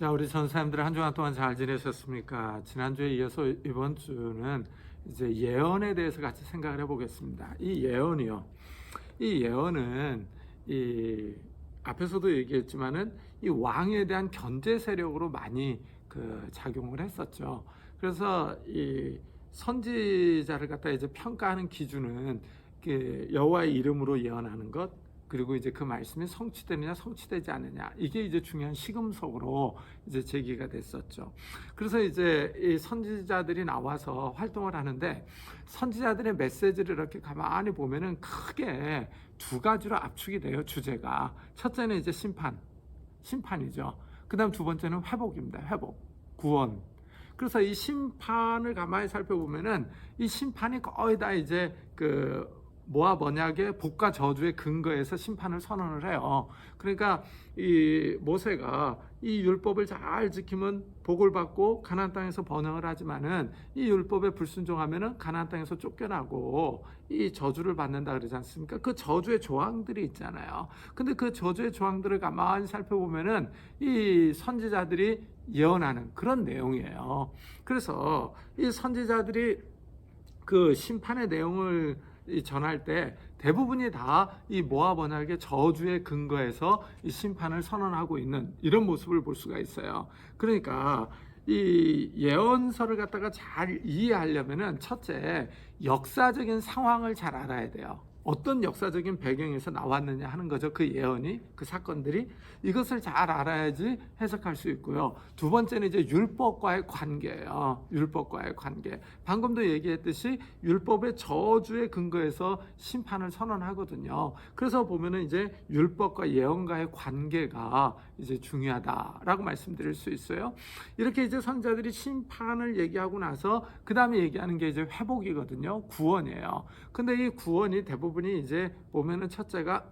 자, 우리 전사님들 한 주간 동안 잘 지내셨습니까? 지난주에 이어서 이번 주는 이제 예언에 대해서 같이 생각을 해보겠습니다. 이 예언이요. 이 예언은 이 앞에서도 얘기했지만은 이 왕에 대한 견제 세력으로 많이 작용을 했었죠. 그래서 이 선지자를 갖다 이제 평가하는 기준은 여호와의 이름으로 예언하는 것, 그리고 이제 그 말씀이 성취되느냐 성취되지 않느냐, 이게 이제 중요한 시금석으로 이제 제기가 됐었죠. 그래서 이제 이 선지자들이 나와서 활동을 하는데, 선지자들의 메시지를 이렇게 가만히 보면은 크게 두 가지로 압축이 돼요. 주제가 첫째는 이제 심판이죠. 그 다음 두 번째는 회복입니다. 회복, 구원. 그래서 이 심판을 가만히 살펴보면은 이 심판이 거의 다 이제 모압 언약의 복과 저주의 근거에서 심판을 선언을 해요. 그러니까 이 모세가 이 율법을 잘 지키면 복을 받고 가나안 땅에서 번영을 하지만은 이 율법에 불순종하면은 가나안 땅에서 쫓겨나고 이 저주를 받는다 그러지 않습니까? 그 저주의 조항들이 있잖아요. 근데 그 저주의 조항들을 가만히 살펴보면은 이 선지자들이 예언하는 그런 내용이에요. 그래서 이 선지자들이 그 심판의 내용을 전할 때 대부분이 다 이 모압 언약의 저주의 근거에서 이 심판을 선언하고 있는 이런 모습을 볼 수가 있어요. 그러니까 이 예언서를 갖다가 잘 이해하려면은 첫째, 역사적인 상황을 잘 알아야 돼요. 어떤 역사적인 배경에서 나왔느냐 하는 거죠. 그 예언이, 그 사건들이, 이것을 잘 알아야지 해석할 수 있고요. 두 번째는 이제 율법과의 관계예요. 율법과의 관계. 방금도 얘기했듯이 율법의 저주의 근거에서 심판을 선언하거든요. 그래서 보면은 이제 율법과 예언과의 관계가 이제 중요하다라고 말씀드릴 수 있어요. 이렇게 이제 선지자들이 심판을 얘기하고 나서 그 다음에 얘기하는 게 이제 회복이거든요. 구원이에요. 근데 이 구원이 대부분이 이제 보면은 첫째가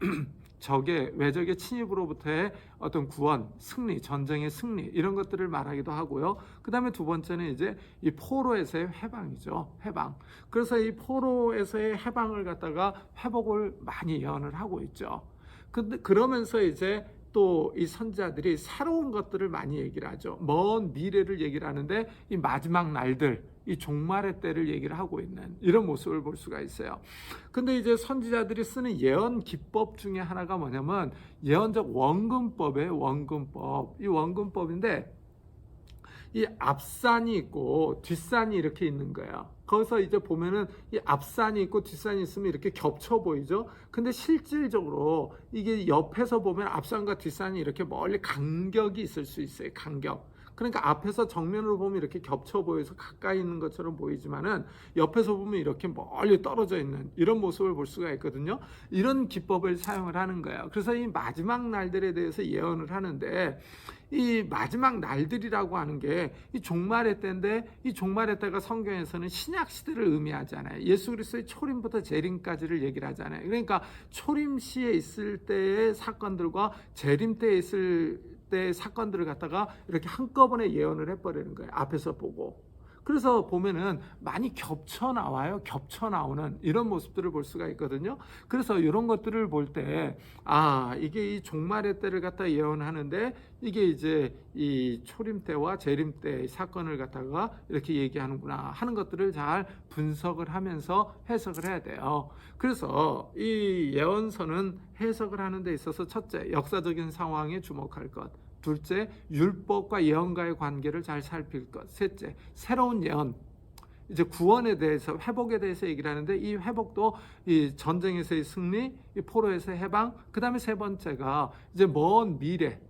외적의 침입으로부터의 어떤 구원, 승리, 전쟁의 승리, 이런 것들을 말하기도 하고요. 그 다음에 두 번째는 이제 이 포로에서의 해방이죠. 해방. 그래서 이 포로에서의 해방을 갖다가 회복을 많이 예언을 하고 있죠. 근데 그러면서 이제 또 이 선지자들이 새로운 것들을 많이 얘기를 하죠. 먼 미래를 얘기를 하는데 이 마지막 날들, 이 종말의 때를 얘기를 하고 있는 이런 모습을 볼 수가 있어요. 근데 이제 선지자들이 쓰는 예언 기법 중에 하나가 뭐냐면 예언적 원근법이에요. 원근법. 이 원근법인데 이 앞산이 있고 뒷산이 이렇게 있는 거예요. 거기서 이제 보면은 이 앞산이 있고 뒷산이 있으면 이렇게 겹쳐 보이죠. 근데 실질적으로 이게 옆에서 보면 앞산과 뒷산이 이렇게 멀리 간격이 있을 수 있어요. 간격. 그러니까 앞에서 정면으로 보면 이렇게 겹쳐 보여서 가까이 있는 것처럼 보이지만은 옆에서 보면 이렇게 멀리 떨어져 있는 이런 모습을 볼 수가 있거든요. 이런 기법을 사용을 하는 거예요. 그래서 이 마지막 날들에 대해서 예언을 하는데, 이 마지막 날들이라고 하는 게 이 종말의 때인데, 이 종말의 때가 성경에서는 신약 시대를 의미하잖아요. 예수 그리스도의 초림부터 재림까지를 얘기를 하잖아요. 그러니까 초림 시에 있을 때의 사건들과 재림 때에 있을 때의 사건들을 갖다가 이렇게 한꺼번에 예언을 해버리는 거예요. 앞에서 보고. 그래서 보면은 많이 겹쳐 나와요. 겹쳐 나오는 이런 모습들을 볼 수가 있거든요. 그래서 이런 것들을 볼 때, 이게 이 종말의 때를 갖다 예언하는데, 이게 이제 이 초림 때와 재림 때의 사건을 갖다가 이렇게 얘기하는구나 하는 것들을 잘 분석을 하면서 해석을 해야 돼요. 그래서 이 예언서는 해석을 하는 데 있어서 첫째, 역사적인 상황에 주목할 것. 둘째, 율법과 예언과의 관계를 잘 살필 것. 셋째, 새로운 예언, 이제 구원에 대해서, 회복에 대해서 얘기를 하는데, 이 회복도 이 전쟁에서의 승리, 이 포로에서의 해방, 그 다음에 세 번째가 이제 먼 미래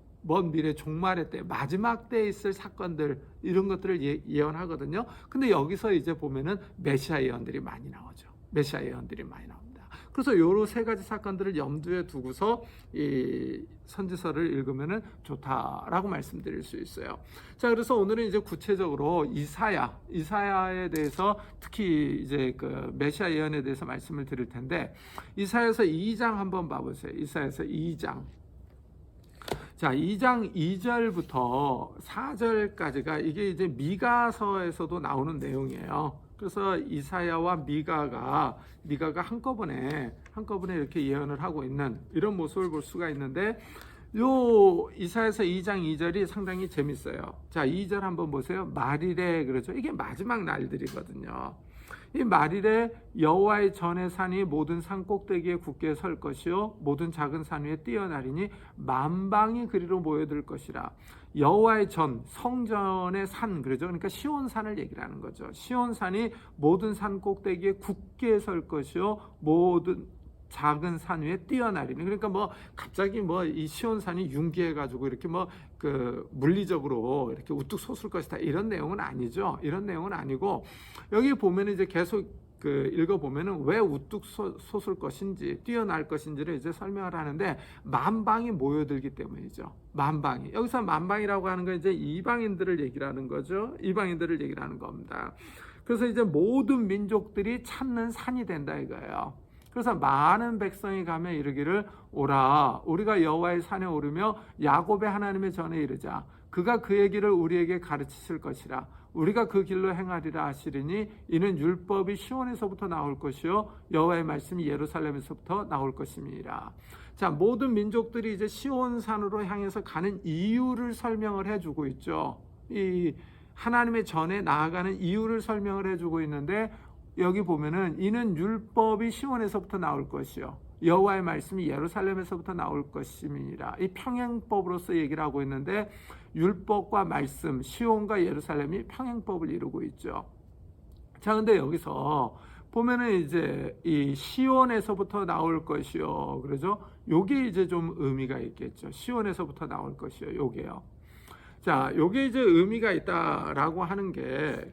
종말의 때, 마지막 때에 있을 사건들, 이런 것들을 예언하거든요. 근데 여기서 이제 보면은 메시아 예언들이 많이 나오죠. 메시아 예언들이 많이 나옵니다. 그래서 요런 세 가지 사건들을 염두에 두고서 이 선지서를 읽으면은 좋다라고 말씀드릴 수 있어요. 자, 그래서 오늘은 이제 구체적으로 이사야에 대해서, 특히 이제 메시아 예언에 대해서 말씀을 드릴 텐데, 이사야서 2장 한번 봐보세요. 이사야서 2장. 자, 2장 2절부터 4절까지가 이게 이제 미가서에서도 나오는 내용이에요. 그래서 이사야와 미가가 한꺼번에 이렇게 예언을 하고 있는 이런 모습을 볼 수가 있는데, 요 이사야서 2장 2절이 상당히 재밌어요. 자, 2절 한번 보세요. 말일에 그러죠. 이게 마지막 날들이거든요. 이 말일에 여호와의 전의 산이 모든 산 꼭대기에 굳게 설 것이요 모든 작은 산 위에 뛰어나리니 만방이 그리로 모여들 것이라. 여호와의 전, 성전의 산 그러죠. 그러니까 시온산을 얘기를 하는 거죠. 시온산이 모든 산 꼭대기에 굳게 설 것이요 모든 작은 산 위에 뛰어나리는. 그러니까 뭐 갑자기 뭐 이 시온산이 융기해 가지고 이렇게 뭐 그 물리적으로 이렇게 우뚝 솟을 것이다 이런 내용은 아니죠. 이런 내용은 아니고 여기 보면은 이제 계속 그 읽어 보면은 왜 우뚝 솟을 것인지 뛰어날 것인지를 이제 설명을 하는데 만방이 모여들기 때문이죠. 만방이. 여기서 만방이라고 하는 건 이제 이방인들을 얘기를 하는 거죠. 이방인들을 얘기를 하는 겁니다. 그래서 이제 모든 민족들이 찾는 산이 된다 이거예요. 그래서 많은 백성이 가며 이르기를 오라 우리가 여호와의 산에 오르며 야곱의 하나님의 전에 이르자 그가 그의 길을 우리에게 가르치실 것이라 우리가 그 길로 행하리라 하시리니 이는 율법이 시온에서부터 나올 것이요 여호와의 말씀이 예루살렘에서부터 나올 것임이라. 자, 모든 민족들이 이제 시온산으로 향해서 가는 이유를 설명을 해주고 있죠. 이 하나님의 전에 나아가는 이유를 설명을 해주고 있는데 여기 보면은 이는 율법이 시온에서부터 나올 것이요 여호와의 말씀이 예루살렘에서부터 나올 것임이니라. 이 평행법으로서 얘기를 하고 있는데 율법과 말씀, 시온과 예루살렘이 평행법을 이루고 있죠. 자, 근데 여기서 보면은 이제 이 시온에서부터 나올 것이요 그러죠. 요게 이제 좀 의미가 있겠죠. 시온에서부터 나올 것이요 요게요. 자, 요게 이제 의미가 있다라고 하는 게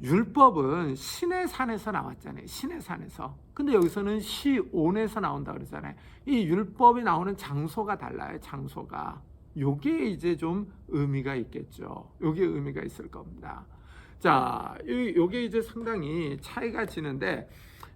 율법은 신의 산에서 나왔잖아요. 신의 산에서. 근데 여기서는 시온에서 나온다 그러잖아요. 이 율법이 나오는 장소가 달라요. 장소가. 요게 이제 좀 의미가 있겠죠. 요게 의미가 있을 겁니다. 자, 요게 이제 상당히 차이가 지는데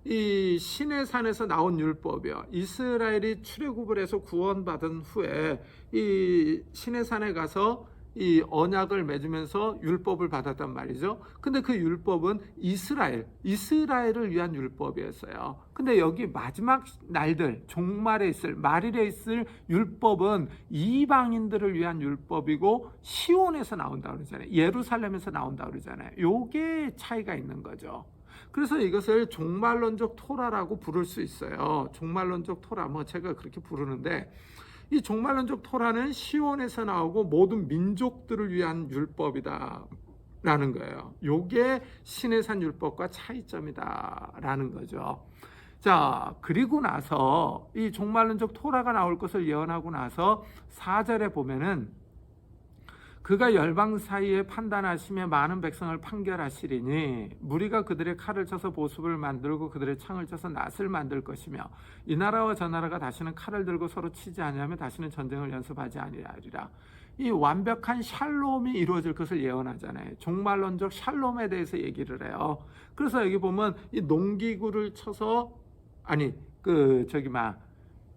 이 신의 산에서 나온 율법이요. 이스라엘이 출애굽을 해서 구원받은 후에 이 신의 산에 가서 이 언약을 맺으면서 율법을 받았단 말이죠. 근데 그 율법은 이스라엘을 위한 율법이었어요. 근데 여기 마지막 날들, 종말에 있을, 말일에 있을 율법은 이방인들을 위한 율법이고 시온에서 나온다 그러잖아요. 예루살렘에서 나온다 그러잖아요. 요게 차이가 있는 거죠. 그래서 이것을 종말론적 토라라고 부를 수 있어요. 종말론적 토라, 뭐 제가 그렇게 부르는데 이 종말론적 토라는 시온에서 나오고 모든 민족들을 위한 율법이다 라는 거예요. 요게 신의 산 율법과 차이점이다 라는 거죠. 자, 그리고 나서 이 종말론적 토라가 나올 것을 예언하고 나서 4절에 보면은 그가 열방 사이에 판단하시며 많은 백성을 판결하시리니 무리가 그들의 칼을 쳐서 보습을 만들고 그들의 창을 쳐서 낫을 만들 것이며 이 나라와 저 나라가 다시는 칼을 들고 서로 치지 아니하며 다시는 전쟁을 연습하지 아니하리라. 이 완벽한 샬롬이 이루어질 것을 예언하잖아요. 종말론적 샬롬에 대해서 얘기를 해요. 그래서 여기 보면 이 농기구를 쳐서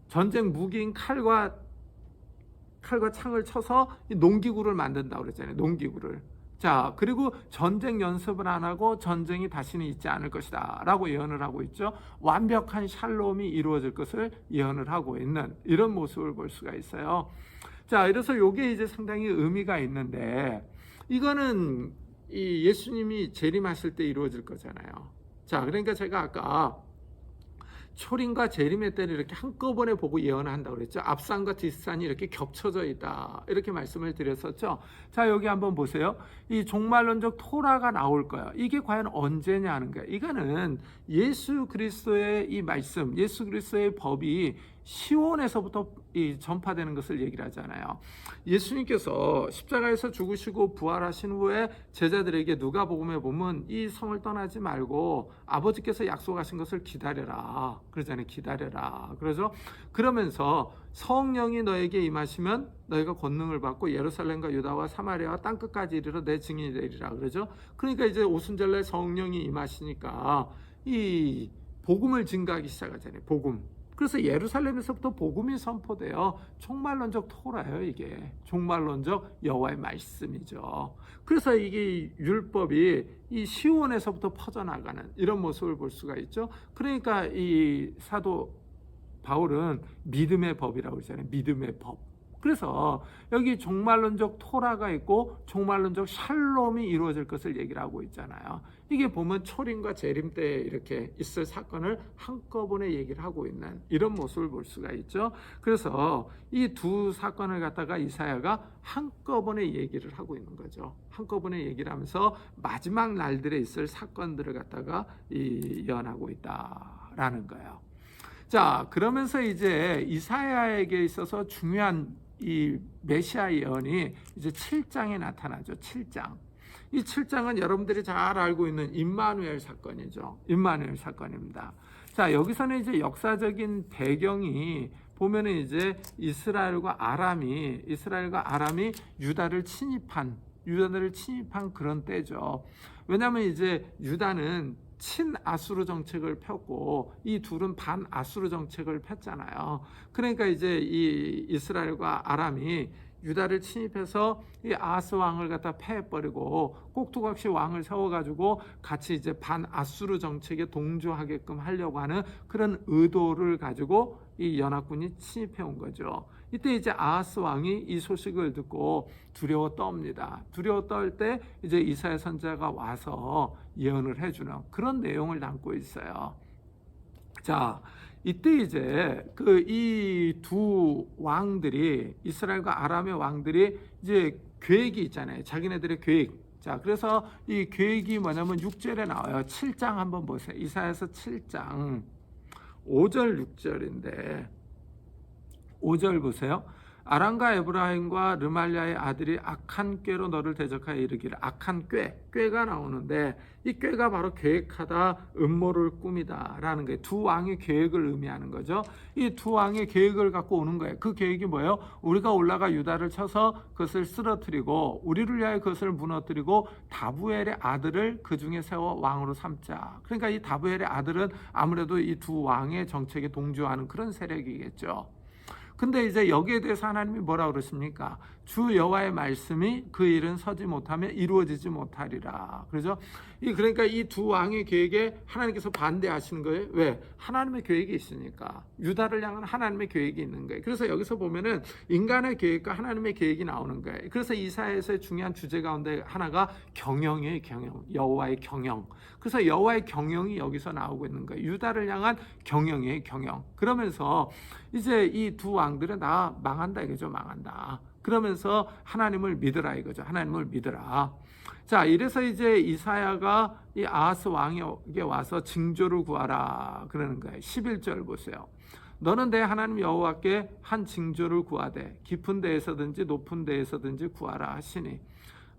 전쟁 무기인 칼과 창을 쳐서 이 농기구를 만든다고 그랬잖아요. 농기구를. 자, 그리고 전쟁 연습을 안 하고 전쟁이 다시는 있지 않을 것이다 라고 예언을 하고 있죠. 완벽한 샬롬이 이루어질 것을 예언을 하고 있는 이런 모습을 볼 수가 있어요. 자, 그래서 이게 이제 상당히 의미가 있는데 이거는 이 예수님이 재림하실 때 이루어질 거잖아요. 자, 그러니까 제가 아까 초림과 재림의 때를 이렇게 한꺼번에 보고 예언한다고 그랬죠. 앞산과 뒷산이 이렇게 겹쳐져 있다 이렇게 말씀을 드렸었죠. 자, 여기 한번 보세요. 이 종말론적 토라가 나올 거야. 이게 과연 언제냐 하는 거야. 이거는 예수 그리스도의 이 말씀, 예수 그리스도의 법이 시온에서부터 전파되는 것을 얘기를 하잖아요. 예수님께서 십자가에서 죽으시고 부활하신 후에 제자들에게 누가복음에 보면 이 성을 떠나지 말고 아버지께서 약속하신 것을 기다려라 그러잖아요. 기다려라. 그러면서 성령이 너에게 임하시면 너희가 권능을 받고 예루살렘과 유다와 사마리아와 땅끝까지 이르러 내 증인이 되리라 그러죠. 그러니까 이제 오순절날 성령이 임하시니까 이 복음을 증가하기 시작하잖아요. 복음. 그래서 예루살렘에서부터 복음이 선포돼요. 종말론적 토라예요. 이게 종말론적 여호와의 말씀이죠. 그래서 이게 율법이 이 시온에서부터 퍼져나가는 이런 모습을 볼 수가 있죠. 그러니까 이 사도 바울은 믿음의 법이라고 그러잖아요. 믿음의 법. 그래서 여기 종말론적 토라가 있고 종말론적 샬롬이 이루어질 것을 얘기를 하고 있잖아요. 이게 보면 초림과 재림 때 이렇게 있을 사건을 한꺼번에 얘기를 하고 있는 이런 모습을 볼 수가 있죠. 그래서 이 두 사건을 갖다가 이사야가 한꺼번에 얘기를 하고 있는 거죠. 한꺼번에 얘기를 하면서 마지막 날들에 있을 사건들을 갖다가 예언하고 있다라는 거예요. 자, 그러면서 이제 이사야에게 있어서 중요한 이 메시아 예언이 이제 7장에 나타나죠. 7장. 이 7장은 여러분들이 잘 알고 있는 임마누엘 사건이죠. 임마누엘 사건입니다. 자, 여기서는 이제 역사적인 배경이 보면은 이제 이스라엘과 아람이 유다를 침입한 그런 때죠. 왜냐하면 이제 유다는 친아수르 정책을 폈고 이 둘은 반아수르 정책을 폈잖아요. 그러니까 이제 이 이스라엘과 아람이 유다를 침입해서 이 아하스 왕을 갖다 패해버리고 꼭두각시 왕을 세워가지고 같이 이제 반아수르 정책에 동조하게끔 하려고 하는 그런 의도를 가지고 이 연합군이 침입해 온 거죠. 이때 이제 아하스 왕이 이 소식을 듣고 두려워 떱니다. 두려워 떨 때 이제 이사야 선지자가 와서 예언을 해주는 그런 내용을 담고 있어요. 자, 이때 이제 이 두 왕들이 이스라엘과 아람의 왕들이 이제 계획이 있잖아요. 자기네들의 계획. 자, 그래서 이 계획이 뭐냐면 6절에 나와요. 7장 한번 보세요. 이사야서 7장 5절 6절인데 5절 보세요. 아람과 에브라임과 르말리아의 아들이 악한 꾀로 너를 대적하여 이르기를. 악한 꾀가 나오는데 이 꾀가 바로 계획하다, 음모를 꾸미다 라는 거예요. 두 왕의 계획을 의미하는 거죠. 이 두 왕의 계획을 갖고 오는 거예요. 그 계획이 뭐예요? 우리가 올라가 유다를 쳐서 그것을 쓰러뜨리고 우리를 위하여 그것을 무너뜨리고 다부엘의 아들을 그 중에 세워 왕으로 삼자. 그러니까 이 다부엘의 아들은 아무래도 이 두 왕의 정책에 동조하는 그런 세력이겠죠. 근데 이제 여기에 대해서 하나님이 뭐라 그러십니까? 주 여호와의 말씀이 그 일은 서지 못하면 이루어지지 못하리라. 그렇죠? 그러니까 이 두 왕의 계획에 하나님께서 반대하시는 거예요. 왜? 하나님의 계획이 있으니까. 유다를 향한 하나님의 계획이 있는 거예요. 그래서 여기서 보면은 인간의 계획과 하나님의 계획이 나오는 거예요. 그래서 이사야에서의 중요한 주제 가운데 하나가 경영이에요. 경영. 여호와의 경영. 그래서 여호와의 경영이 여기서 나오고 있는 거예요. 유다를 향한 경영이에요. 경영. 그러면서 이제 이 두 왕들은 나 망한다 이거죠. 망한다. 그러면서 하나님을 믿으라 이거죠. 하나님을 믿으라. 자, 이래서 이제 이사야가 이 아하스 왕에게 와서 징조를 구하라 그러는 거예요. 11절 보세요. 너는 내 하나님 여호와께 한 징조를 구하되 깊은 데에서든지 높은 데에서든지 구하라 하시니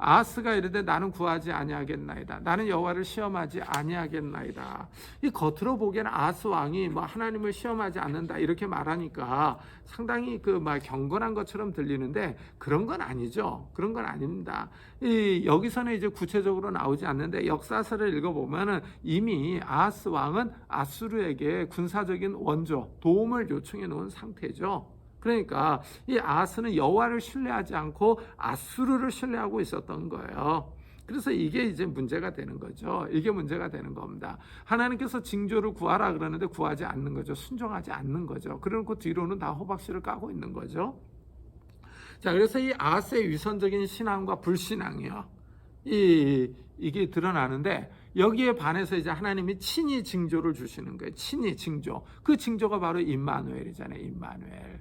아하스가 이르되 나는 구하지 아니하겠나이다. 나는 여호와를 시험하지 아니하겠나이다. 이 겉으로 보기에는 아하스 왕이 뭐 하나님을 시험하지 않는다 이렇게 말하니까 상당히 막 경건한 것처럼 들리는데 그런 건 아니죠. 그런 건 아닙니다. 여기서는 이제 구체적으로 나오지 않는데 역사서를 읽어보면은 이미 아하스 왕은 아수르에게 군사적인 원조 도움을 요청해 놓은 상태죠. 그러니까 이 아하스는 여호와를 신뢰하지 않고 아수르를 신뢰하고 있었던 거예요. 그래서 이게 이제 문제가 되는 거죠. 이게 문제가 되는 겁니다. 하나님께서 징조를 구하라 그러는데 구하지 않는 거죠. 순종하지 않는 거죠. 그러고 뒤로는 다 호박씨를 까고 있는 거죠. 자, 그래서 이 아하스의 위선적인 신앙과 불신앙이요. 이게 드러나는데 여기에 반해서 이제 하나님이 친히 징조를 주시는 거예요. 친히 징조. 그 징조가 바로 임마누엘이잖아요. 임마누엘.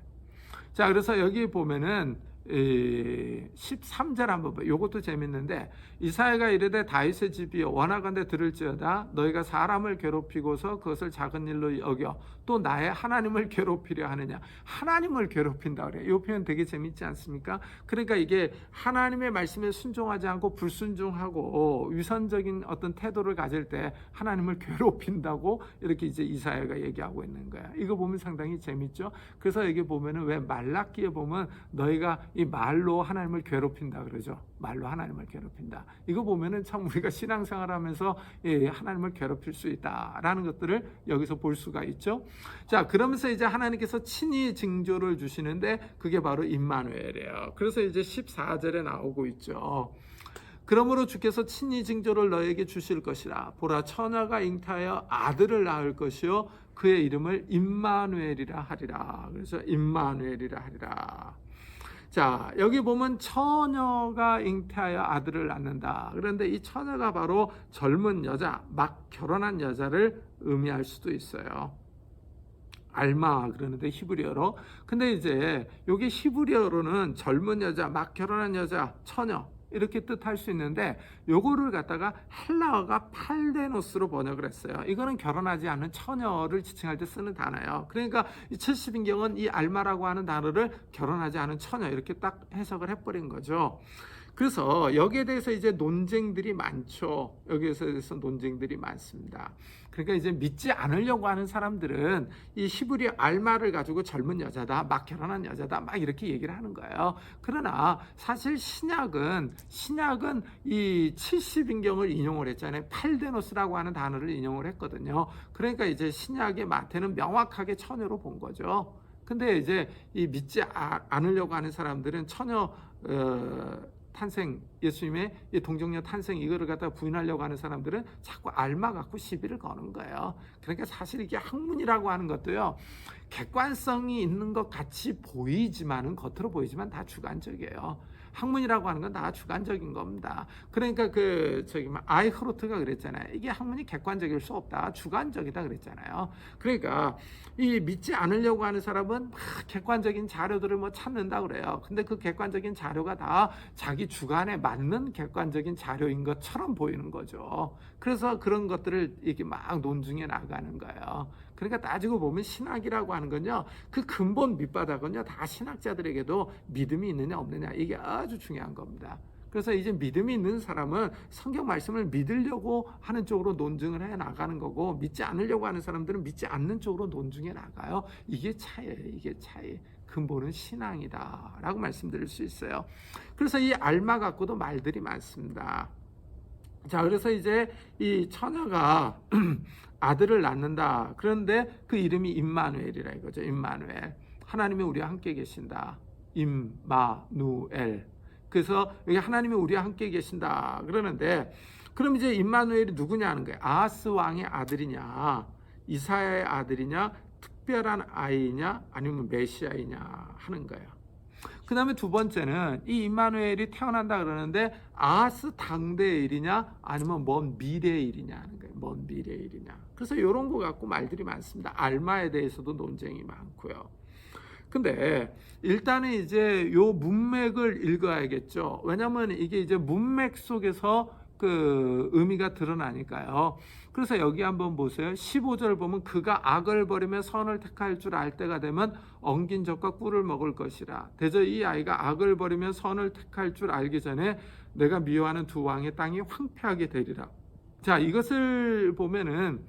자, 그래서 여기 보면은 13절 한번 봐요. 이것도 재밌는데 이사야가 이르되 다윗의 집이여 원하건대 들을지어다 너희가 사람을 괴롭히고서 그것을 작은 일로 여겨 또 나의 하나님을 괴롭히려 하느냐. 하나님을 괴롭힌다 그래요. 이 표현 되게 재밌지 않습니까? 그러니까 이게 하나님의 말씀에 순종하지 않고 불순종하고 위선적인 어떤 태도를 가질 때 하나님을 괴롭힌다고 이렇게 이제 이사야가 얘기하고 있는 거야. 이거 보면 상당히 재밌죠. 그래서 여기 보면은 왜 말라기에 보면 너희가 이 말로 하나님을 괴롭힌다 그러죠. 말로 하나님을 괴롭힌다. 이거 보면은 참 우리가 신앙생활하면서 하나님을 괴롭힐 수 있다라는 것들을 여기서 볼 수가 있죠. 자, 그러면서 이제 하나님께서 친히 징조를 주시는데 그게 바로 임마누엘이에요. 그래서 이제 14절에 나오고 있죠. 그러므로 주께서 친히 징조를 너에게 주실 것이라. 보라 처녀가 잉타하여 아들을 낳을 것이요 그의 이름을 임마누엘이라 하리라. 그래서 임마누엘이라 하리라. 자, 여기 보면 처녀가 잉태하여 아들을 낳는다. 그런데 이 처녀가 바로 젊은 여자, 막 결혼한 여자를 의미할 수도 있어요. 알마 그러는데 히브리어로. 근데 이제 여기 히브리어로는 젊은 여자, 막 결혼한 여자, 처녀 이렇게 뜻할 수 있는데 요거를 갖다가 헬라어가 팔데노스로 번역을 했어요. 이거는 결혼하지 않은 처녀를 지칭할 때 쓰는 단어예요. 그러니까 이 70인경은 이 알마라고 하는 단어를 결혼하지 않은 처녀 이렇게 딱 해석을 해버린 거죠. 그래서 여기에 대해서 이제 논쟁들이 많죠. 여기에서 대해서 논쟁들이 많습니다. 그러니까 이제 믿지 않으려고 하는 사람들은 이 히브리 알마를 가지고 젊은 여자다, 막 결혼한 여자다, 막 이렇게 얘기를 하는 거예요. 그러나 사실 신약은 이 70인경을 인용을 했잖아요. 팔데노스라고 하는 단어를 인용을 했거든요. 그러니까 이제 신약의 마태는 명확하게 처녀로 본 거죠. 근데 이제 이 믿지 않으려고 하는 사람들은 처녀 탄생, 예수님의 동정녀 탄생 이거를 갖다 부인하려고 하는 사람들은 자꾸 알마 갖고 시비를 거는 거예요. 그러니까 사실 이게 학문이라고 하는 것도요, 객관성이 있는 것 같이 보이지만은, 겉으로 보이지만 다 주관적이에요. 학문이라고 하는 건 다 주관적인 겁니다. 그러니까 아이흐로트가 그랬잖아요. 이게 학문이 객관적일 수 없다, 주관적이다 그랬잖아요. 그러니까 이 믿지 않으려고 하는 사람은 막 객관적인 자료들을 뭐 찾는다 그래요. 근데 그 객관적인 자료가 다 자기 주관에 맞는 객관적인 자료인 것처럼 보이는 거죠. 그래서 그런 것들을 이렇게 막 논증해 나가는 거예요. 그러니까 따지고 보면 신학이라고 하는 건요, 그 근본 밑바닥은요, 다 신학자들에게도 믿음이 있느냐 없느냐, 이게 아주 중요한 겁니다. 그래서 이제 믿음이 있는 사람은 성경 말씀을 믿으려고 하는 쪽으로 논증을 해 나가는 거고, 믿지 않으려고 하는 사람들은 믿지 않는 쪽으로 논증해 나가요. 이게 차이예요. 이게 차이. 근본은 신앙이다 라고 말씀드릴 수 있어요. 그래서 이 알마 갖고도 말들이 많습니다. 자, 그래서 이제 이 처녀가 아들을 낳는다. 그런데 그 이름이 임마누엘이라 이거죠. 임마누엘. 하나님이 우리와 함께 계신다. 임마누엘. 그래서 여기 하나님이 우리와 함께 계신다 그러는데, 그럼 이제 임마누엘이 누구냐 하는 거예요. 아하스 왕의 아들이냐, 이사야의 아들이냐, 특별한 아이냐, 아니면 메시아이냐 하는 거예요. 그 다음에 두 번째는 이 임마누엘이 태어난다 그러는데 아하스 당대의 일이냐, 아니면 먼 미래의 일이냐 하는 거예요. 먼 미래의 일이냐. 그래서 이런 거 갖고 말들이 많습니다. 알마에 대해서도 논쟁이 많고요. 근데 일단은 이제 요 문맥을 읽어야겠죠. 왜냐하면 이게 이제 문맥 속에서 그 의미가 드러나니까요. 그래서 여기 한번 보세요. 15절 보면 그가 악을 버리며 선을 택할 줄 알 때가 되면 엉긴 젖과 꿀을 먹을 것이라. 대저 이 아이가 악을 버리며 선을 택할 줄 알기 전에 내가 미워하는 두 왕의 땅이 황폐하게 되리라. 자, 이것을 보면은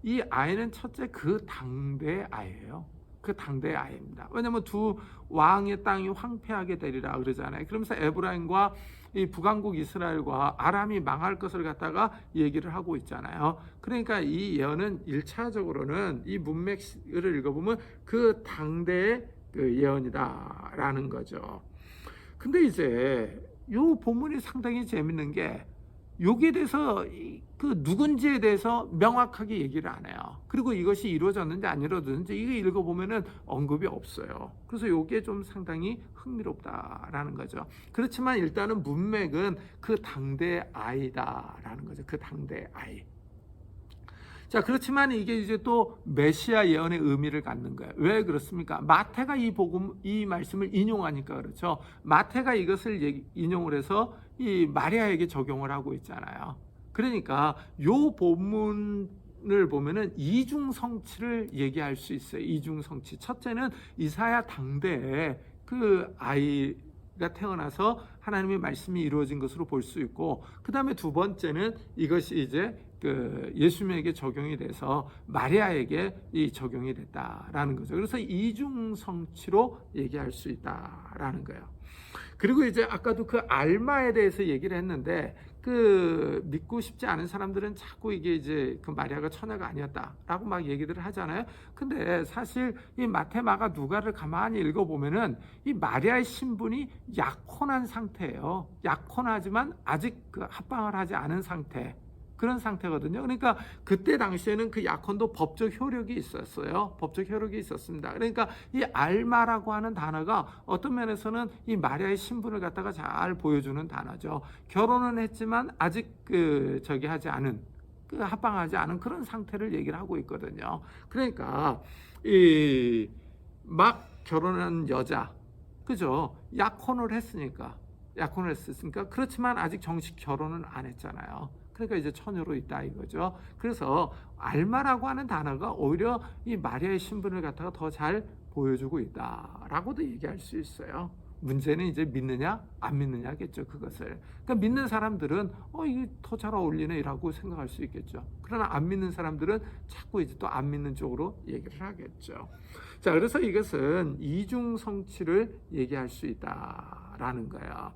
이 아이는 첫째 그 당대의 아이예요. 그 당대의 아이입니다. 왜냐하면 두 왕의 땅이 황폐하게 되리라 그러잖아요. 그러면서 에브라임과 이 북왕국 이스라엘과 아람이 망할 것을 갖다가 얘기를 하고 있잖아요. 그러니까 이 예언은 1차적으로는 이 문맥을 읽어보면 그 당대의 그 예언이다라는 거죠. 근데 이제 요 본문이 상당히 재밌는 게 여기에 대해서 그 누군지에 대해서 명확하게 얘기를 안 해요. 그리고 이것이 이루어졌는지 안 이루어졌는지 이거 읽어보면은 언급이 없어요. 그래서 이게 좀 상당히 흥미롭다라는 거죠. 그렇지만 일단은 문맥은 그 당대의 아이다라는 거죠. 그 당대의 아이. 자, 그렇지만 이게 이제 또 메시아 예언의 의미를 갖는 거예요. 왜 그렇습니까? 마태가 이 말씀을 인용하니까 그렇죠. 마태가 이것을 인용을 해서 이 마리아에게 적용을 하고 있잖아요. 그러니까 요 본문을 보면은 이중성취를 얘기할 수 있어요. 이중성취. 첫째는 이사야 당대에 그 아이가 태어나서 하나님의 말씀이 이루어진 것으로 볼 수 있고, 그 다음에 두 번째는 이것이 이제 그 예수님에게 적용이 돼서 마리아에게 이 적용이 됐다라는 거죠. 그래서 이중성취로 얘기할 수 있다라는 거예요. 그리고 이제 아까도 그 알마에 대해서 얘기를 했는데, 그 믿고 싶지 않은 사람들은 자꾸 이게 이제 그 마리아가 처녀가 아니었다라고 막 얘기들을 하잖아요. 근데 사실 이 마태, 마가, 누가를 가만히 읽어보면은 이 마리아의 신분이 약혼한 상태예요. 약혼하지만 아직 그 합방을 하지 않은 상태. 그런 상태거든요. 그러니까 그때 당시에는 그 약혼도 법적 효력이 있었어요. 법적 효력이 있었습니다. 그러니까 이 알마라고 하는 단어가 어떤 면에서는 이 마리아의 신분을 갖다가 잘 보여주는 단어죠. 결혼은 했지만 아직 하지 않은, 합방하지 않은 그런 상태를 얘기를 하고 있거든요. 그러니까 이 막 결혼한 여자, 그죠? 약혼을 했으니까 그렇지만 아직 정식 결혼은 안 했잖아요. 그러니까 이제 처녀로 있다 이거죠. 그래서 알마라고 하는 단어가 오히려 이 마리아의 신분을 갖다가 더 잘 보여주고 있다라고도 얘기할 수 있어요. 문제는 이제 믿느냐 안 믿느냐겠죠. 그것을. 그러니까 믿는 사람들은 이게 더 잘 어울리네라고 생각할 수 있겠죠. 그러나 안 믿는 사람들은 자꾸 이제 또 안 믿는 쪽으로 얘기를 하겠죠. 자, 그래서 이것은 이중 성취를 얘기할 수 있다라는 거예요.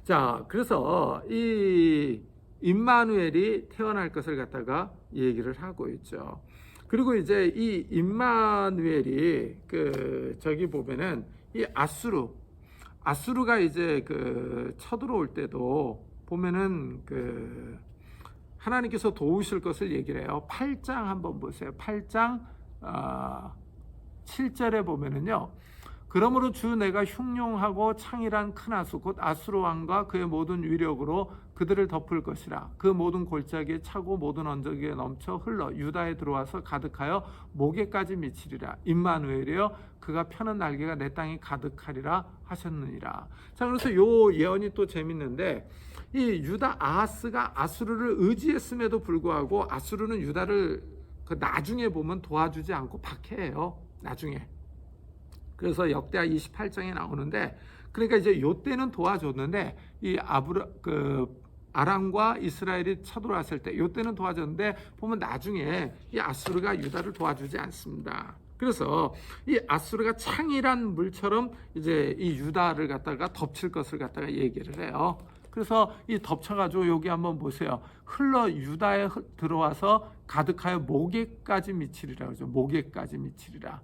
자, 그래서 이 임마누엘이 태어날 것을 갖다가 얘기를 하고 있죠. 그리고 이제 이 임마누엘이 저기 보면은 이 아수르가 이제 쳐들어올 때도 보면은 하나님께서 도우실 것을 얘기를 해요. 8장 한번 보세요. 8장 7절에 보면은요. 그러므로 주 내가 흉룡하고 창이란 큰 아수 곧 아수르 왕과 그의 모든 위력으로 그들을 덮을 것이라. 그 모든 골짜기에 차고 모든 언덕에 넘쳐 흘러 유다에 들어와서 가득하여 목에까지 미치리라. 임마누엘이여 그가 펴는 날개가 내 땅에 가득하리라 하셨느니라. 자, 그래서 요 예언이 또 재밌는데 이 유다 아하스가 아수르를 의지했음에도 불구하고 아수르는 유다를 나중에 보면 도와주지 않고 박해해요. 나중에. 그래서 역대하 28장에 나오는데, 그러니까 이제 요때는 도와줬는데 이 아람과 이스라엘이 쳐들어왔을 때 요때는 도와줬는데 보면 나중에 이 아수르가 유다를 도와주지 않습니다. 그래서 이 아수르가 창이란 물처럼 이제 이 유다를 갖다가 덮칠 것을 갖다가 얘기를 해요. 그래서 이 덮쳐가지고 여기 한번 보세요. 흘러 유다에 들어와서 가득하여 목에까지 미치리라 그러죠. 목에까지 미치리라.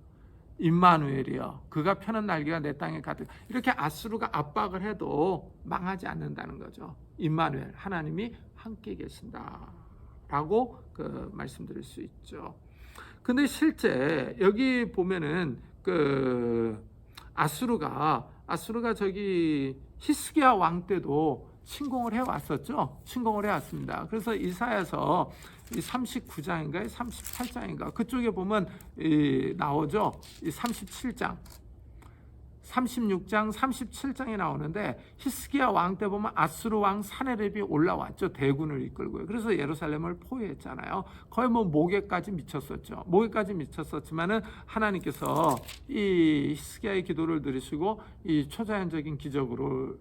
임마누엘이여 그가 펴는 날개가 내 땅에 가득. 이렇게 아수르가 압박을 해도 망하지 않는다는 거죠. 임마누엘 하나님이 함께 계신다라고 말씀드릴 수 있죠. 근데 실제 여기 보면은 아수르가 저기 히스기야 왕 때도 침공을 해왔었죠. 침공을 해왔습니다. 그래서 이사야서 39장인가요? 38장인가? 그쪽에 보면 나오죠. 37장, 36장, 37장에 나오는데 히스기야 왕 때 보면 아수르 왕 사네립이 올라왔죠. 대군을 이끌고요. 그래서 예루살렘을 포위했잖아요. 거의 목에까지 미쳤었죠. 목에까지 미쳤었지만은 하나님께서 이 히스기야의 기도를 들으시고 이 초자연적인 기적으로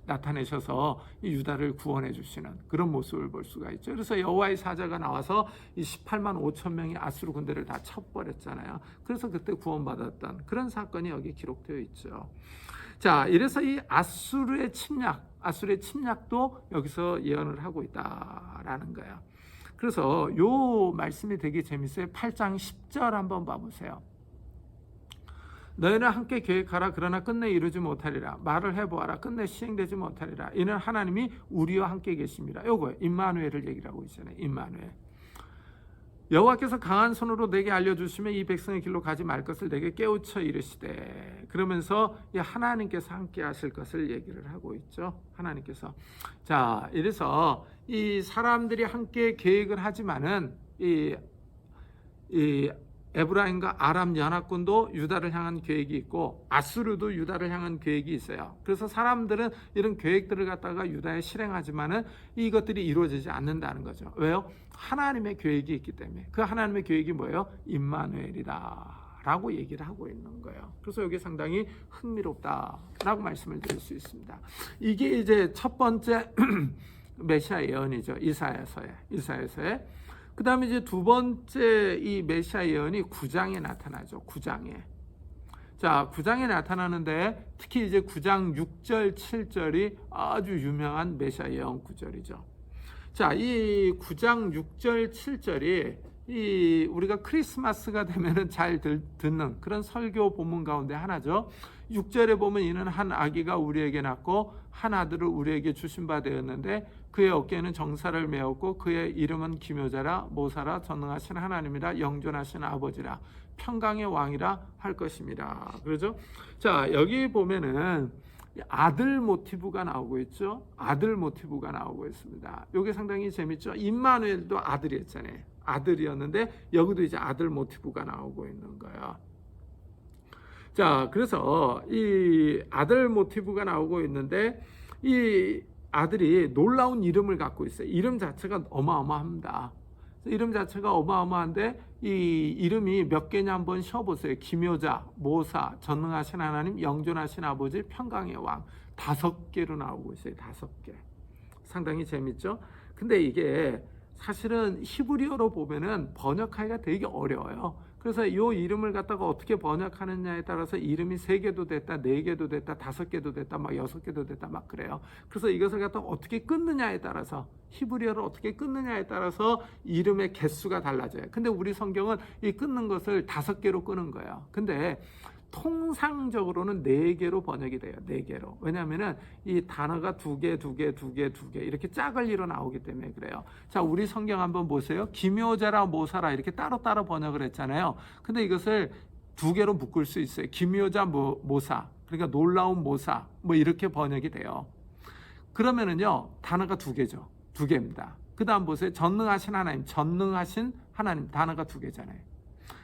나타내셔서 이 유다를 구원해 주시는 그런 모습을 볼 수가 있죠. 그래서 여호와의 사자가 나와서 이 18만 5천 명의 아수르 군대를 다 쳐버렸잖아요. 그래서 그때 구원받았던 그런 사건이 여기 기록되어 있죠. 자, 이래서 이 아수르의 침략도 여기서 예언을 하고 있다라는 거예요. 그래서 요 말씀이 되게 재밌어요. 8장 10절 한번 봐보세요. 너희는 함께 계획하라. 그러나 끝내 이루지 못하리라. 말을 해보아라. 끝내 시행되지 못하리라. 이는 하나님이 우리와 함께 계십니다. 요거 임마누엘을 얘기를 하고 있잖아요. 임마누엘. 여호와께서 강한 손으로 내게 알려주시면 이 백성의 길로 가지 말 것을 내게 깨우쳐 이르시되. 그러면서 하나님께서 함께 하실 것을 얘기를 하고 있죠. 하나님께서. 자, 이래서 이 사람들이 함께 계획을 하지만은 이 에브라임과 아람 연합군도 유다를 향한 계획이 있고 아수르도 유다를 향한 계획이 있어요. 그래서 사람들은 이런 계획들을 갖다가 유다에 실행하지만은 이것들이 이루어지지 않는다는 거죠. 왜요? 하나님의 계획이 있기 때문에. 그 하나님의 계획이 뭐예요? 임마누엘이다라고 얘기를 하고 있는 거예요. 그래서 여기 상당히 흥미롭다라고 말씀을 드릴 수 있습니다. 이게 이제 첫 번째 메시아 예언이죠. 이사야서에. 그 다음에 이제 두 번째 이 메시아 예언이 9장에 나타나죠. 9장에. 자, 9장에 나타나는데 특히 이제 9장 6절, 7절이 아주 유명한 메시아 예언 구절이죠. 자, 이 9장 6절, 7절이 이 우리가 크리스마스가 되면은 잘 듣는 그런 설교 본문 가운데 하나죠. 6절에 보면 이는 한 아기가 우리에게 낳고 한 아들을 우리에게 주신 바 되었는데 그의 어깨에는 정사를 메었고 그의 이름은 기묘자라 모사라 전능하신 하나님이라 영존하신 아버지라 평강의 왕이라 할 것입니다. 그렇죠? 자, 여기 보면은 아들 모티브가 나오고 있죠. 아들 모티브가 나오고 있습니다. 이게 상당히 재밌죠. 임마누엘도 아들이었잖아요. 아들이었는데 여기도 이제 아들 모티브가 나오고 있는 거예요. 자, 그래서 이 아들 모티브가 나오고 있는데 이 아들이 놀라운 이름을 갖고 있어요. 이름 자체가 어마어마합니다. 이름 자체가 어마어마한데 이 이름이 몇 개냐 한번 쉬어보세요. 기묘자, 모사, 전능하신 하나님, 영존하신 아버지, 평강의 왕. 5개로 나오고 있어요. 5개. 상당히 재밌죠? 근데 이게 사실은 히브리어로 보면은 번역하기가 되게 어려워요. 그래서 이 이름을 갖다가 어떻게 번역하느냐에 따라서 이름이 3개도 됐다, 4개도 됐다, 5개도 됐다, 막 6개도 됐다, 막 그래요. 그래서 이것을 갖다가 어떻게 끊느냐에 따라서, 히브리어를 어떻게 끊느냐에 따라서 이름의 개수가 달라져요. 근데 우리 성경은 이 끊는 것을 5개로 끊은 거예요. 근데 통상적으로는 4개로 번역이 돼요. 4개로. 왜냐하면은 이 단어가 2개 이렇게 짝을 이뤄 나오기 때문에 그래요. 자, 우리 성경 한번 보세요. 기묘자라 모사라 이렇게 따로따로 번역을 했잖아요. 근데 이것을 2개로 묶을 수 있어요. 기묘자 모사. 그러니까 놀라운 모사. 뭐 이렇게 번역이 돼요. 그러면은요, 단어가 2개죠. 2개입니다. 그 다음 보세요. 전능하신 하나님, 전능하신 하나님. 단어가 2개잖아요.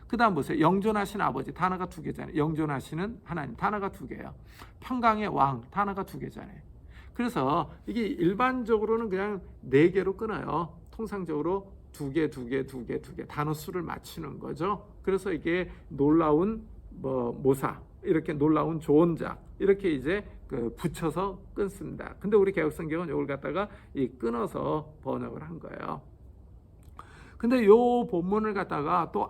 그 다음 보세요. 영존하신 아버지. 단어가 2개잖아요. 영존하시는 하나님. 단어가 2개예요. 평강의 왕. 단어가 2개잖아요. 그래서 이게 일반적으로는 그냥 4개로 끊어요. 통상적으로 2개. 단어 수를 맞추는 거죠. 그래서 이게 놀라운 모사. 이렇게 놀라운 조언자. 이렇게 이제 붙여서 끊습니다. 근데 우리 개혁성경은 이걸 갖다가 끊어서 번역을 한 거예요. 근데 요 본문을 갖다가 또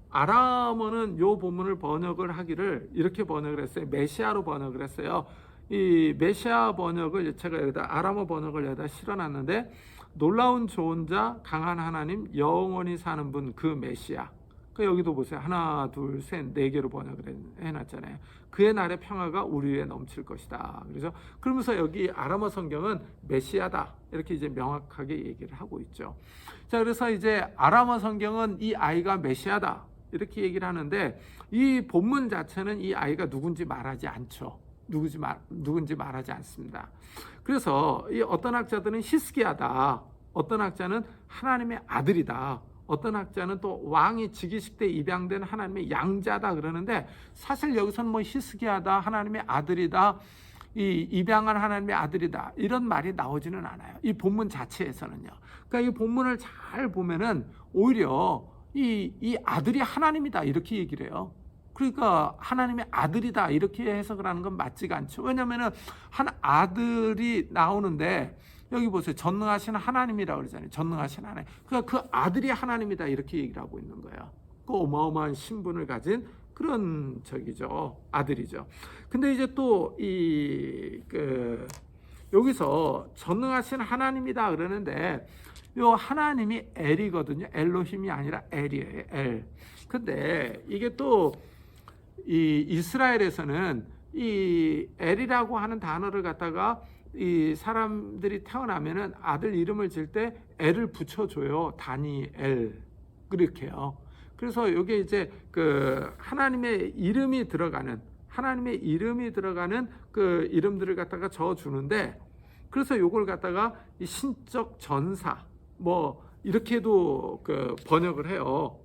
아람어는 요 본문을 번역을 하기를 이렇게 번역을 했어요. 메시아로 번역을 했어요. 이 메시아 번역을 제가 여기다 아람어 번역을 여기다 실어놨는데 놀라운 조언자, 강한 하나님, 영원히 사는 분 그 메시아. 그 여기도 보세요. 1, 2, 3, 4개로 번역을 해놨잖아요. 그의 날의 평화가 우리 위에 넘칠 것이다. 그래서 그러면서 여기 아람어 성경은 메시아다 이렇게 이제 명확하게 얘기를 하고 있죠. 자, 그래서 이제 아람어 성경은 이 아이가 메시아다 이렇게 얘기를 하는데 이 본문 자체는 이 아이가 누군지 말하지 않죠. 누군지 말하지 않습니다. 그래서 이 어떤 학자들은 히스기야다, 어떤 학자는 하나님의 아들이다, 어떤 학자는 또 왕이 즉위식 때 입양된 하나님의 양자다 그러는데 사실 여기서는 뭐 히스기야다, 하나님의 아들이다, 이 입양한 하나님의 아들이다 이런 말이 나오지는 않아요. 이 본문 자체에서는요. 그러니까 이 본문을 잘 보면은 오히려 이 아들이 하나님이다 이렇게 얘기를 해요. 그러니까 하나님의 아들이다 이렇게 해석을 하는 건 맞지가 않죠. 왜냐하면은 한 아들이 나오는데 여기 보세요. 전능하신 하나님이라고 그러잖아요. 전능하신 하나님. 그러니까 그 아들이 하나님이다 이렇게 얘기를 하고 있는 거예요. 그 어마어마한 신분을 가진 그런 아들이죠. 근데 이제 또 여기서 전능하신 하나님이다 그러는데 요 하나님이 엘이거든요. 엘로힘이 아니라 엘이에요. 엘. 근데 이게 또 이 이스라엘에서는 이 엘이라고 하는 단어를 갖다가 이 사람들이 태어나면은 아들 이름을 지을 때 엘을 붙여줘요. 다니엘 그렇게요. 그래서 이게 이제 하나님의 이름이 들어가는 그 이름들을 갖다가 적어주는데 그래서 요걸 갖다가 이 신적 전사 뭐 이렇게도 번역을 해요.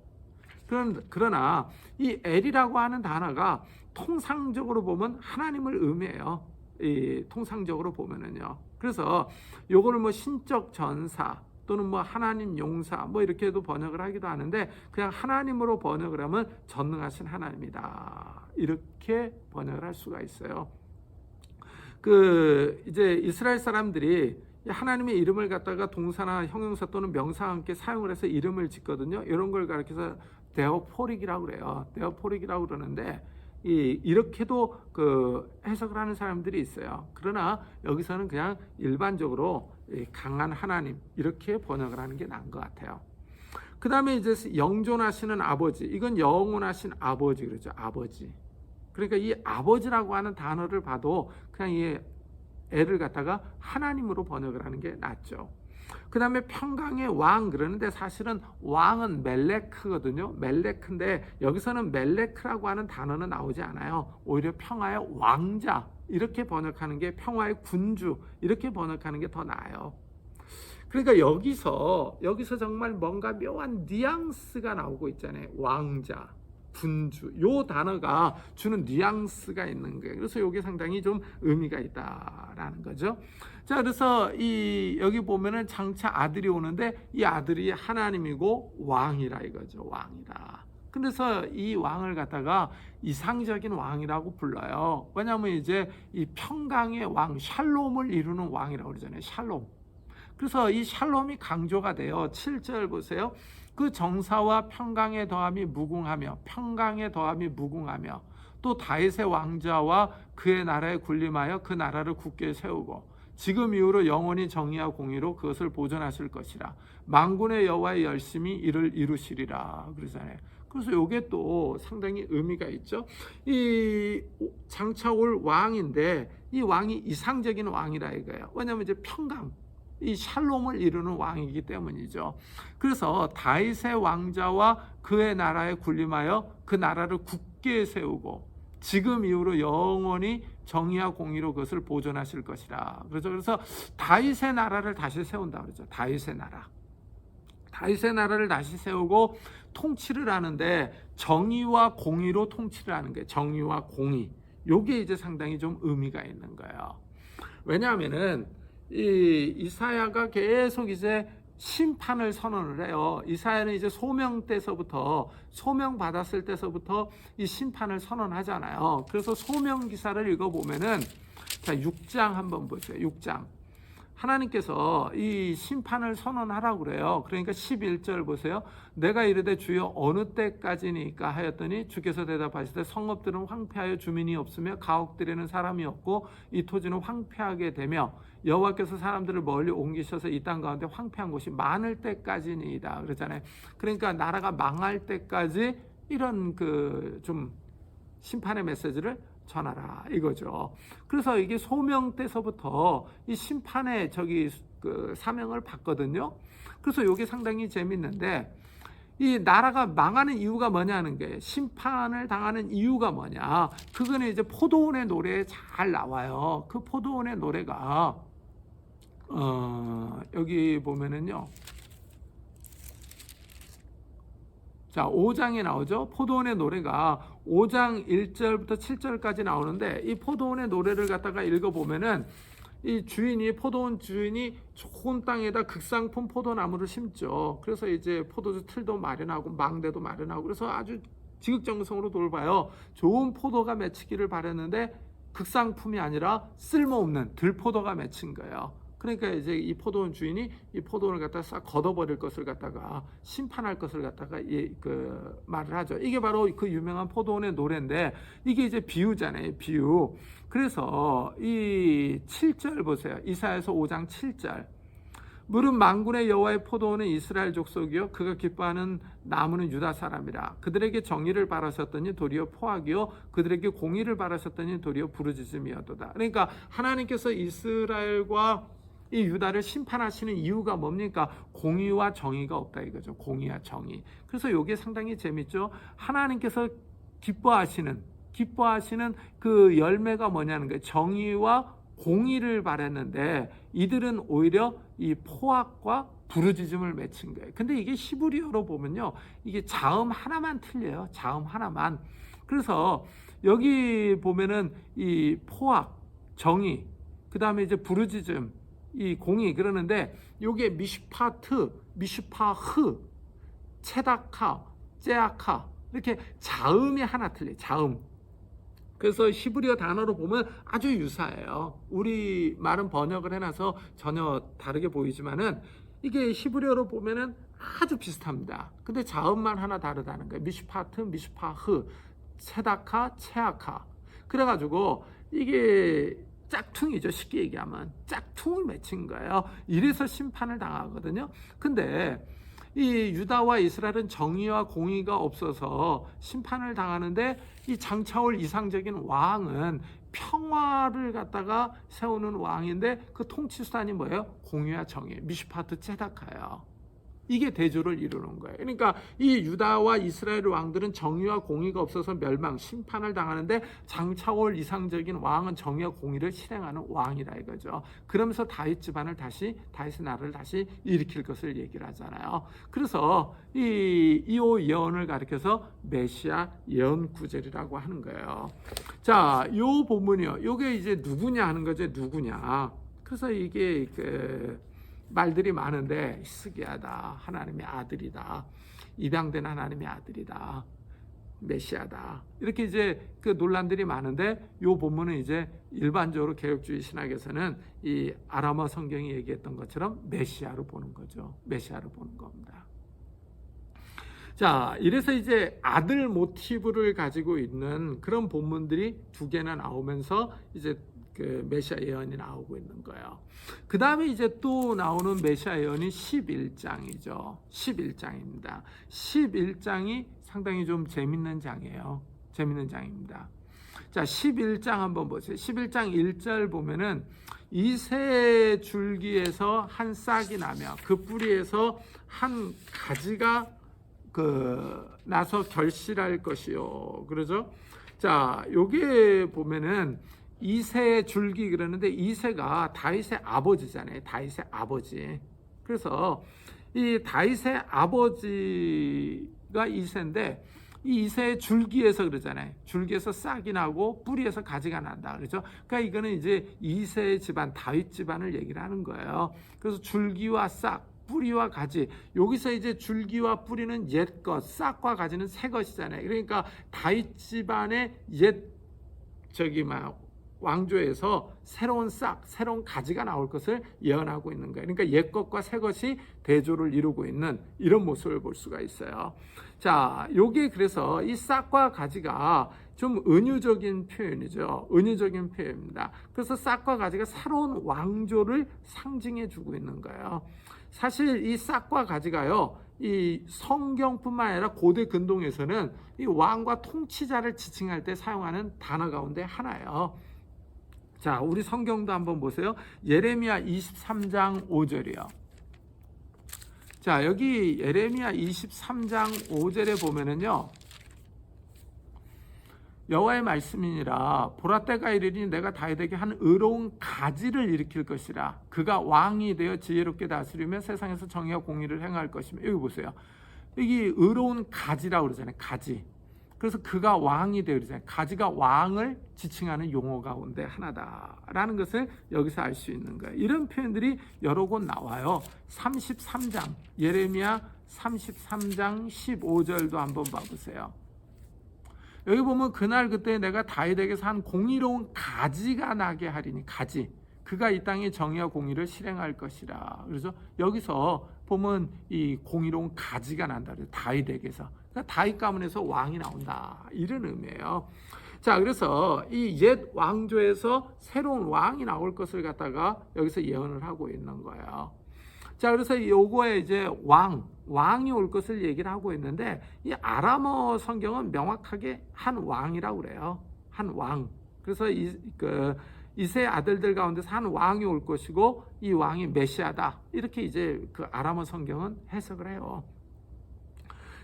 그러나 이 엘이라고 하는 단어가 통상적으로 보면 하나님을 의미해요. 이 통상적으로 보면은요. 그래서 요거를 뭐 신적 전사 또는 뭐 하나님 용사 뭐 이렇게도 번역을 하기도 하는데 그냥 하나님으로 번역을 하면 전능하신 하나님이다 이렇게 번역을 할 수가 있어요. 이제 이스라엘 사람들이 하나님의 이름을 갖다가 동사나 형용사 또는 명사와 함께 사용을 해서 이름을 짓거든요. 이런 걸 가르쳐서 데오포릭이라고 그래요. 데오포릭이라고 그러는데 이렇게도 해석을 하는 사람들이 있어요. 그러나 여기서는 그냥 일반적으로 강한 하나님 이렇게 번역을 하는 게 나은 것 같아요. 그 다음에 이제 영존하시는 아버지, 이건 영원하신 아버지 그러죠. 아버지. 그러니까 이 아버지라고 하는 단어를 봐도 그냥 이 애를 갖다가 하나님으로 번역을 하는 게 낫죠. 그 다음에 평강의 왕 그러는데 사실은 왕은 멜레크거든요. 멜레크인데 여기서는 멜레크라고 하는 단어는 나오지 않아요. 오히려 평화의 왕자 이렇게 번역하는 게, 평화의 군주 이렇게 번역하는 게 더 나아요. 그러니까 여기서 정말 뭔가 묘한 뉘앙스가 나오고 있잖아요. 왕자, 군주, 요 단어가 주는 뉘앙스가 있는 거예요. 그래서 이게 상당히 좀 의미가 있다라는 거죠. 자, 그래서 여기 보면은 장차 아들이 오는데 이 아들이 하나님이고 왕이라 이거죠. 왕이라. 그래서 이 왕을 갖다가 이상적인 왕이라고 불러요. 왜냐하면 이제 이 평강의 왕, 샬롬을 이루는 왕이라고 그러잖아요. 샬롬. 그래서 이 샬롬이 강조가 돼요. 7절 보세요. 그 정사와 평강의 더함이 무궁하며, 평강의 더함이 무궁하며, 또 다윗의 왕자와 그의 나라에 군림하여 그 나라를 굳게 세우고 지금 이후로 영원히 정의와 공의로 그것을 보존하실 것이라. 만군의 여호와의 열심히 이를 이루시리라 그러잖아요. 그래서 이게 또 상당히 의미가 있죠. 이 장차 올 왕인데 이 왕이 이상적인 왕이라 이거예요. 왜냐하면 이제 평강, 이 샬롬을 이루는 왕이기 때문이죠. 그래서 다윗의 왕자와 그의 나라에 군림하여 그 나라를 굳게 세우고 지금 이후로 영원히 정의와 공의로 그것을 보존하실 것이라. 그래서 다윗의 나라를 다시 세운다 그러죠. 다윗의 나라를 다시 세우고 통치를 하는데 정의와 공의로 통치를 하는 거예요. 정의와 공의. 요게 이제 상당히 좀 의미가 있는 거예요. 왜냐하면은 이사야가 계속 이제 심판을 선언을 해요. 이사야는 이제 소명 받았을 때서부터 이 심판을 선언하잖아요. 그래서 소명 기사를 읽어보면은, 자, 6장 한번 보세요. 6장. 하나님께서 이 심판을 선언하라고 그래요. 그러니까 11절 보세요. 내가 이르되 주여 어느 때까지니까 하였더니 주께서 대답하시되 성읍들은 황폐하여 주민이 없으며 가옥들에는 사람이 없고 이 토지는 황폐하게 되며 여호와께서 사람들을 멀리 옮기셔서 이 땅 가운데 황폐한 곳이 많을 때까지니이다 그러잖아요. 그러니까 나라가 망할 때까지 이런 좀 심판의 메시지를 전하라 이거죠. 그래서 이게 소명 때서부터 이 심판의 사명을 받거든요. 그래서 이게 상당히 재밌는데, 이 나라가 망하는 이유가 뭐냐는 게, 심판을 당하는 이유가 뭐냐, 그거는 이제 포도원의 노래에 잘 나와요. 그 포도원의 노래가 여기 보면은요, 자, 5장에 나오죠. 포도원의 노래가 5장 1절부터 7절까지 나오는데, 이 포도원의 노래를 갖다가 읽어보면은 이 포도원 주인이 좋은 땅에다 극상품 포도나무를 심죠. 그래서 이제 포도주 틀도 마련하고 망대도 마련하고, 그래서 아주 지극정성으로 돌봐요. 좋은 포도가 맺히기를 바랬는데 극상품이 아니라 쓸모없는 들포도가 맺힌 거예요. 그러니까 이제 이 포도원 주인이 이 포도원을 갖다 싹 걷어버릴 것을 갖다가 심판할 것을 갖다가 말을 하죠. 이게 바로 그 유명한 포도원의 노래인데, 이게 이제 비유잖아요. 비유. 그래서 이 7절 보세요. 이사야서 5장 7절. 물은 만군의 여호와의 포도원은 이스라엘 족속이요 그가 기뻐하는 나무는 유다 사람이라. 그들에게 정의를 바라셨더니 도리어 포악이요 그들에게 공의를 바라셨더니 도리어 부르짖음이었도다. 그러니까 하나님께서 이스라엘과 이 유다를 심판하시는 이유가 뭡니까? 공의와 정의가 없다 이거죠. 공의와 정의. 그래서 이게 상당히 재밌죠. 하나님께서 기뻐하시는 그 열매가 뭐냐는 거예요. 정의와 공의를 바랬는데 이들은 오히려 이 포악과 부르짖음을 맺힌 거예요. 근데 이게 히브리어로 보면요, 이게 자음 하나만 틀려요. 자음 하나만. 그래서 여기 보면은 이 포악, 정의, 그 다음에 이제 부르짖음, 이 공의 그러는데, 요게 미슈파트, 미슈파흐, 체다카, 제아카, 이렇게 자음이 하나 틀려요. 자음. 그래서 히브리어 단어로 보면 아주 유사해요. 우리 말은 번역을 해놔서 전혀 다르게 보이지만은 이게 히브리어로 보면은 아주 비슷합니다. 근데 자음만 하나 다르다는 거예요. 미슈파트, 미슈파흐, 체다카, 체아카. 그래가지고 이게 짝퉁이죠. 쉽게 얘기하면 짝퉁을 맺힌 거예요. 이래서 심판을 당하거든요. 근데 이 유다와 이스라엘은 정의와 공의가 없어서 심판을 당하는데 이 장차올 이상적인 왕은 평화를 갖다가 세우는 왕인데 그 통치 수단이 뭐예요? 공의와 정의, 미슈파트 체다카예요. 이게 대조를 이루는 거예요. 그러니까 이 유다와 이스라엘 왕들은 정의와 공의가 없어서 멸망, 심판을 당하는데 장차올 이상적인 왕은 정의와 공의를 실행하는 왕이라 이거죠. 그러면서 다윗 집안을 다시, 다윗의 나라를 다시 일으킬 것을 얘기를 하잖아요. 그래서 이오 예언을 가리켜서 메시아 예언 구절이라고 하는 거예요. 자, 요 본문이요. 요게 이제 누구냐 하는 거죠. 누구냐. 그래서 이게 말들이 많은데 스기야다, 하나님의 아들이다, 입양된 하나님의 아들이다, 메시아다, 이렇게 이제 그 논란들이 많은데 요 본문은 이제 일반적으로 개혁주의 신학에서는 이 아람어 성경이 얘기했던 것처럼 메시아로 보는 거죠. 메시아로 보는 겁니다. 자, 이래서 이제 아들 모티브를 가지고 있는 그런 본문들이 두 개나 나오면서 이제 그 메시아 예언이 나오고 있는 거예요. 그 다음에 이제 또 나오는 메시아 예언이 11장이죠. 11장입니다. 11장이 상당히 좀 재밌는 장이에요. 재밌는 장입니다. 자, 11장 한번 보세요. 11장 1절 보면은 이새 줄기에서 한 싹이 나며 그 뿌리에서 한 가지가 나서 결실할 것이요. 그러죠? 자, 요게 보면은 이새의 줄기 그러는데 이새가 다윗의 아버지잖아요. 다윗의 아버지. 그래서 이 다윗의 아버지가 이새인데 이 이새의 줄기에서 그러잖아요. 줄기에서 싹이 나고 뿌리에서 가지가 난다. 그렇죠? 그러니까 이거는 이제 이새의 집안, 다윗 집안을 얘기를 하는 거예요. 그래서 줄기와 싹, 뿌리와 가지. 여기서 이제 줄기와 뿌리는 옛 것, 싹과 가지는 새 것이잖아요. 그러니까 다윗 집안의 옛 왕조에서 새로운 싹, 새로운 가지가 나올 것을 예언하고 있는 거예요. 그러니까 옛 것과 새 것이 대조를 이루고 있는 이런 모습을 볼 수가 있어요. 자, 요게 그래서 이 싹과 가지가 좀 은유적인 표현이죠. 은유적인 표현입니다. 그래서 싹과 가지가 새로운 왕조를 상징해 주고 있는 거예요. 사실 이 싹과 가지가요, 이 성경뿐만 아니라 고대 근동에서는 이 왕과 통치자를 지칭할 때 사용하는 단어 가운데 하나예요. 자, 우리 성경도 한번 보세요. 예레미야 23장 5절이요. 자, 여기 예레미야 23장 5절에 보면은요, 여호와의 말씀이니라. 보라 때가 이르니 내가 다윗에게 한 의로운 가지를 일으킬 것이라. 그가 왕이 되어 지혜롭게 다스리며 세상에서 정의와 공의를 행할 것이며. 여기 보세요. 여기 의로운 가지라고 그러잖아요. 가지. 그래서 그가 왕이 되어 그러잖아요. 가지가 왕을 지칭하는 용어 가운데 하나다라는 것을 여기서 알 수 있는 거예요. 이런 표현들이 여러 곳 나와요. 33장, 예레미야 33장 15절도 한번 봐보세요. 여기 보면 그날 그때 내가 다윗에게서 한 공의로운 가지가 나게 하리니, 가지. 그가 이 땅에 정의와 공의를 실행할 것이라. 그래서 여기서 보면 이 공의로운 가지가 난다. 다윗에게서. 그러니까 다윗 가문에서 왕이 나온다. 이런 의미예요. 자, 그래서 이 옛 왕조에서 새로운 왕이 나올 것을 갖다가 여기서 예언을 하고 있는 거예요. 자, 그래서 요거에 이제 왕이 올 것을 얘기를 하고 있는데, 이 아람어 성경은 명확하게 한 왕이라고 그래요. 한 왕. 그래서 이세 아들들 가운데서 한 왕이 올 것이고, 이 왕이 메시아다. 이렇게 이제 그 아람어 성경은 해석을 해요.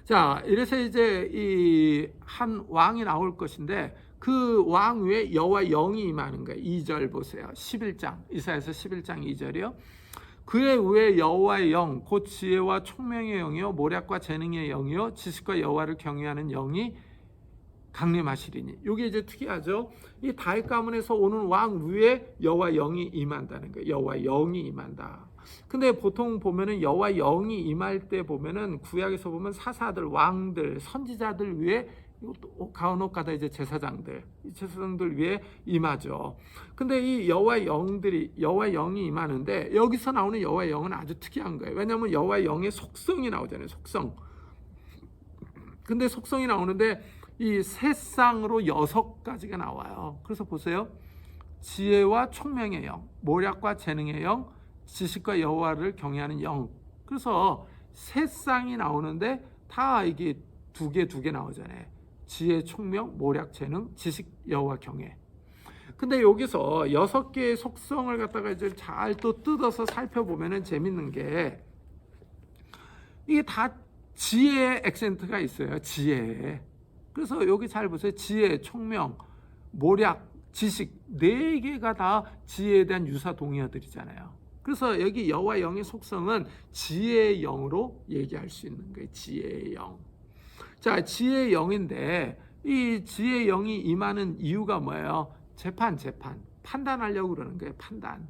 자, 이래서 이제 이 한 왕이 나올 것인데, 그 왕 위에 여호와 영이 임하는 거예요. 2절 보세요. 11장, 이사야서 11장 2절이요. 그의 위에 여호와의 영, 곧 지혜와 총명의 영이요 모략과 재능의 영이요 지식과 여호와를 경외하는 영이 강림하시리니. 이게 이제 특이하죠. 이 다윗 가문에서 오는 왕 위에 여호와 영이 임한다는 거예요. 여호와 영이 임한다. 근데 보통 보면은 여호와 영이 임할 때 보면은 구약에서 보면 사사들, 왕들, 선지자들 위에, 가운데가다 이제 제사장들 위에 임하죠. 근데 이 여호와 영이 임하는데, 여기서 나오는 여호와 영은 아주 특이한 거예요. 왜냐하면 여호와 영의 속성이 나오잖아요. 속성. 근데 속성이 나오는데 이 세 쌍으로 6가지가 나와요. 그래서 보세요. 지혜와 총명의 영, 모략과 재능의 영, 지식과 여호와를 경외하는 영. 그래서 세 쌍이 나오는데 다 이게 두 개 나오잖아요. 지혜, 총명, 모략, 재능, 지식, 여호와, 경외. 근데 여기서 6개의 속성을 갖다가 이제 잘 또 뜯어서 살펴보면은 재밌는 게 이게 다 지혜의 액센트가 있어요. 지혜. 그래서 여기 잘 보세요. 지혜, 총명, 모략, 지식 4개가 다 지혜에 대한 유사 동의어들이잖아요. 그래서 여기 여호와 영의 속성은 지혜의 영으로 얘기할 수 있는 거예요. 지혜의 영. 자, 지혜의 영인데 이 지혜의 영이 임하는 이유가 뭐예요? 재판. 판단하려고 그러는 거예요. 판단.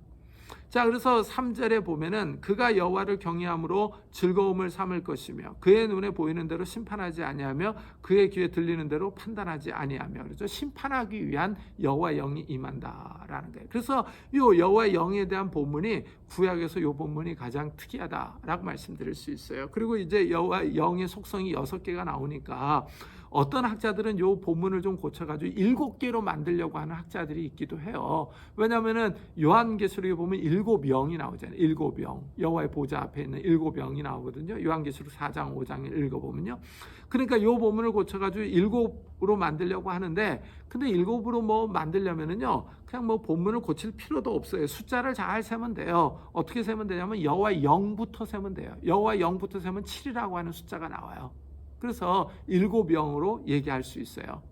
자, 그래서 3절에 보면은 그가 여호와를 경외함으로 즐거움을 삼을 것이며 그의 눈에 보이는 대로 심판하지 아니하며 그의 귀에 들리는 대로 판단하지 아니하며, 그렇죠? 심판하기 위한 여호와 영이 임한다라는 거예요. 그래서 이 여호와 영에 대한 본문이 구약에서 이 본문이 가장 특이하다라고 말씀드릴 수 있어요. 그리고 이제 여호와 영의 속성이 6개가 나오니까 어떤 학자들은 이 본문을 좀 고쳐가지고 7개로 만들려고 하는 학자들이 있기도 해요. 왜냐하면은 요한계시록에 보면 7영이 나오잖아요. 7영. 여호와의 보좌 앞에 있는 7영이 나오거든요. 요한계시록 4장, 5장을 읽어보면요. 그러니까 이 본문을 고쳐가지고 7으로 만들려고 하는데, 근데 7으로 뭐 만들려면은요, 그냥 뭐 본문을 고칠 필요도 없어요. 숫자를 잘 세면 돼요. 어떻게 세면 되냐면 여호와 0부터 세면 돼요. 여호와 0부터 세면 7이라고 하는 숫자가 나와요. 그래서 7영으로 얘기할 수 있어요.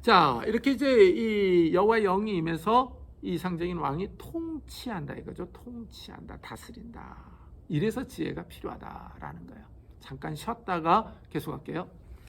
자, 이렇게 이제 이 여호와 영이 임해서 이 상징인 왕이 통치한다 이거죠. 통치한다, 다스린다. 이래서 지혜가 필요하다라는 거예요. 잠깐 쉬었다가 계속할게요.